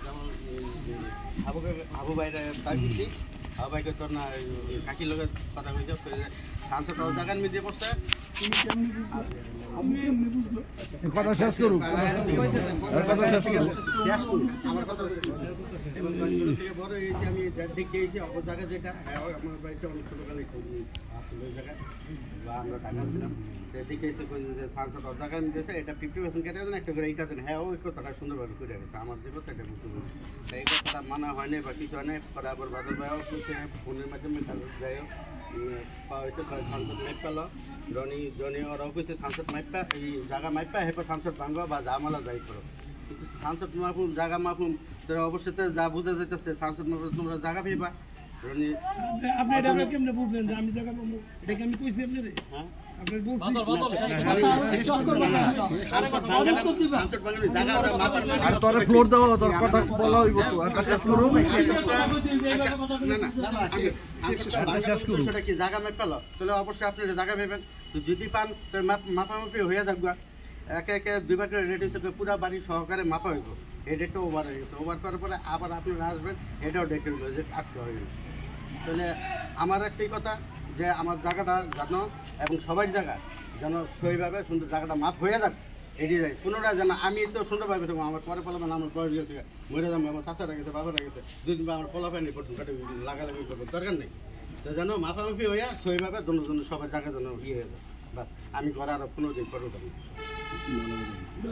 যেমন হাবু বাইরে তাই দিচ্ছি হাবু বাইকে তোর না কাকির লোকের কথা কইছে সাংসদ জায়গার মধ্যে পড়ছে কথা শেষ করুক আমার কথা এবং থেকে বড় হয়েছি আমি দেখে এসেছি অপর জায়গা যেটা হ্যাঁ আমার বাড়িতে অনেক ছোটোকালে আসছিল ওই জায়গায় বা আমরা টাকা ছিলাম দেখে এসে সাংসদ জায়গায় দিয়েছে এটা 50% কেটে দেন একটা করে এইটা দেন হ্যাঁ ওই কথাটা সুন্দরভাবে করে গেছে আমার যে কথা এটা বুঝতে পারি এই কথাটা মানা হয় নাই বা কিছু হয় নাই পরে আবার বাদল ভাইও করছে ফোনের মাধ্যমে যাই হোক পাওয়া হয়েছে সাংসদ মাইপ পেলো জনি ওরাও কইছে সাংসদ মাইপা এই জায়গা মাইপা হেপা সাংসদ ভাঙবা বা জামালা যাই করো কিন্তু সাংসদ মাপুম জায়গা মাপুম তোরা অবশ্যই যা বোঝা যাইতেছে সাংসদ মাপুম তোমরা জায়গা পেবা আপনি এটা কেমনে বুঝলেন যে আমি জায়গা পাবো এটা কি আমি কইছি আপনারে হ্যাঁ আপনি বলছি আর তোর ফ্লোর দাও তোর কথা বলা হইব তো আর শেষ করুন সেটা কি জায়গা মেপ পেলো তাহলে অবশ্যই আপনি জায়গা ভেবেন যদি পান তো মাপামাপি হয়ে থাকবা একে একে দুইবার করে রেট হিসেবে পুরা বাড়ি সহকারে মাপা হইব এই ডেটটা ওভার হয়ে গেছে ওভার করার পরে আবার আপনারা আসবেন এটাও ডেট হইল যে আজকে হয়ে গেছে তাহলে আমার একটাই কথা যে আমার জায়গাটা যেন এবং সবাই জায়গা যেন সইভাবে সুন্দর জায়গাটা মাপ হয়ে যাক এড়িয়ে যায় পুনরায় যেন আমি তো সুন্দরভাবে থাকবো আমার পরে পোলাপান আমার বয়স গেছে মরে যাবো আমার চাচারা গেছে বাবারা গেছে দুদিন আমার পোলাপানি পড়তুন কাটে লাগালাগি করবো দরকার নেই তো যেন মাপামাপি হইয়া সইভাবে জন্য সবার জায়গা যেন ইয়ে হয়ে যায় বাস আমি ঘরে আরো 15 দিন পরে